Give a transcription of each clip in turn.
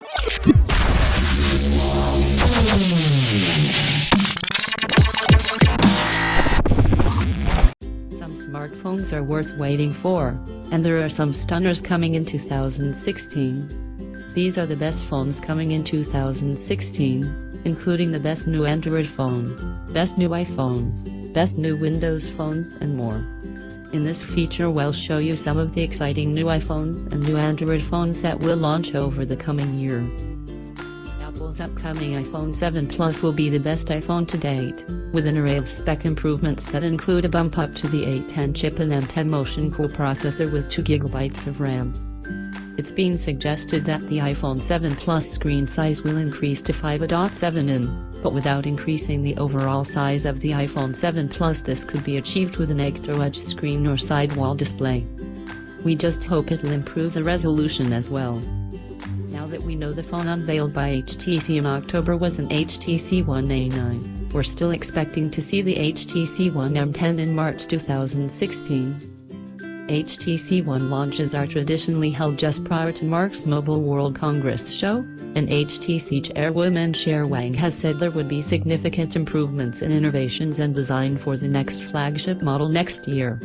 Some smartphones are worth waiting for, and there are some stunners coming in 2016. These are the best phones coming in 2016, including the best new Android phones, best new iPhones, best new Windows phones and more. In this feature we'll show you some of the exciting new iPhones and new Android phones that will launch over the coming year. Apple's upcoming iPhone 7 Plus will be the best iPhone to date, with an array of spec improvements that include a bump up to the A10 chip and M10 Motion Core processor with 2GB of RAM. It's been suggested that the iPhone 7 Plus screen size will increase to 5.7 in, but without increasing the overall size of the iPhone 7 Plus. This could be achieved with an Ecto-Edge screen or sidewall display. We just hope it'll improve the resolution as well. Now that we know the phone unveiled by HTC in October was an HTC One A9, we're still expecting to see the HTC One M10 in March 2016. HTC One launches are traditionally held just prior to Mark's Mobile World Congress show, and HTC chairwoman Cher Wang has said there would be significant improvements and innovations and design for the next flagship model next year.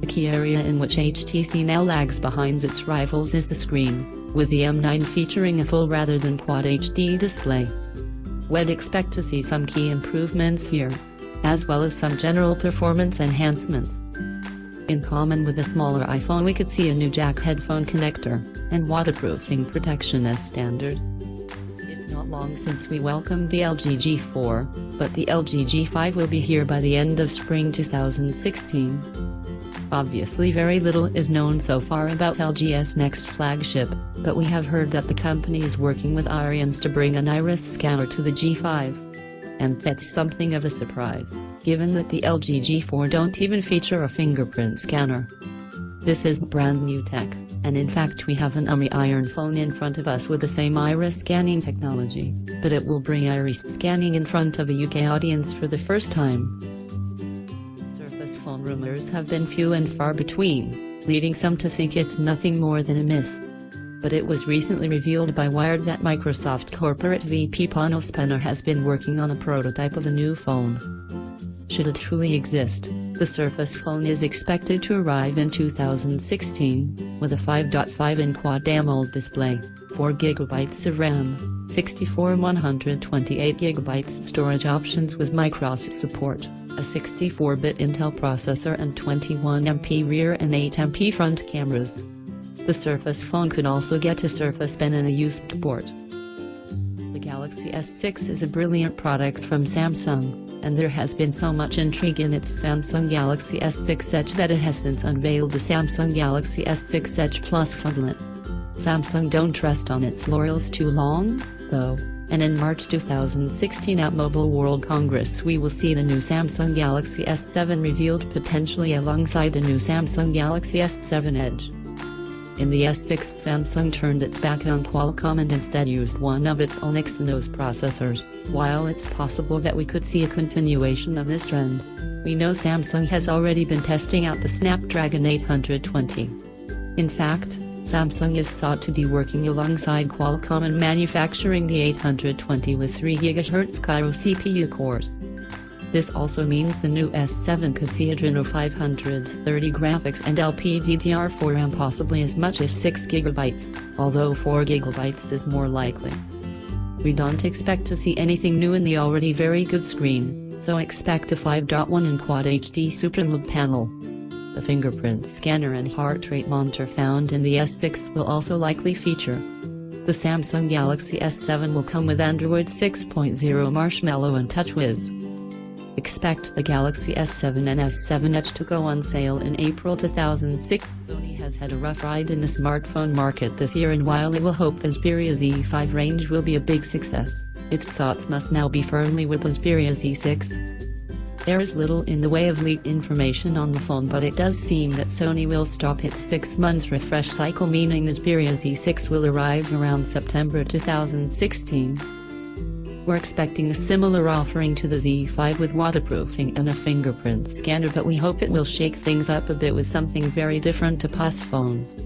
The key area in which HTC now lags behind its rivals is the screen, with the M9 featuring a full rather than Quad HD display. We'd expect to see some key improvements here, as well as some general performance enhancements. In common with the smaller iPhone, we could see a new jack headphone connector, and waterproofing protection as standard. It's not long since we welcomed the LG G4, but the LG G5 will be here by the end of spring 2016. Obviously very little is known so far about LG's next flagship, but we have heard that the company is working with Arians to bring an iris scanner to the G5. And that's something of a surprise, given that the LG G4 don't even feature a fingerprint scanner. This isn't brand new tech, and in fact we have an iron phone in front of us with the same iris scanning technology, but it will bring iris scanning in front of a UK audience for the first time. Surface phone rumors have been few and far between, leading some to think it's nothing more than a myth. But it was recently revealed by Wired that Microsoft Corporate VP Paul Spencer has been working on a prototype of a new phone. Should it truly exist, the Surface phone is expected to arrive in 2016, with a 5.5-in Quad AMOLED display, 4GB of RAM, 64 and 128GB storage options with microSD support, a 64-bit Intel processor and 21MP rear and 8MP front cameras. The Surface phone could also get a Surface Pen and a USB port. The Galaxy S6 is a brilliant product from Samsung, and there has been so much intrigue in its Samsung Galaxy S6 Edge that it has since unveiled the Samsung Galaxy S6 Edge Plus phablet. Samsung don't rest on its laurels too long, though, and in March 2016 at Mobile World Congress we will see the new Samsung Galaxy S7 revealed, potentially alongside the new Samsung Galaxy S7 Edge. In the S6, Samsung turned its back on Qualcomm and instead used one of its own Exynos processors. While it's possible that we could see a continuation of this trend, we know Samsung has already been testing out the Snapdragon 820. In fact, Samsung is thought to be working alongside Qualcomm and manufacturing the 820 with 3 GHz Kryo CPU cores. This also means the new S7 could see Adreno 530 graphics and LPDDR4 RAM, possibly as much as 6 GB, although 4 GB is more likely. We don't expect to see anything new in the already very good screen, so expect a 5.1-in Quad HD Super AMOLED panel. The fingerprint scanner and heart rate monitor found in the S6 will also likely feature. The Samsung Galaxy S7 will come with Android 6.0 Marshmallow and TouchWiz. Expect the Galaxy S7 and S7 Edge to go on sale in April 2006. Sony has had a rough ride in the smartphone market this year, and while it will hope the Xperia Z5 range will be a big success, its thoughts must now be firmly with the Xperia Z6. There is little in the way of leaked information on the phone, but it does seem that Sony will stop its 6-month refresh cycle, meaning the Xperia Z6 will arrive around September 2016. We're expecting a similar offering to the Z5 with waterproofing and a fingerprint scanner, but we hope it will shake things up a bit with something very different to past phones.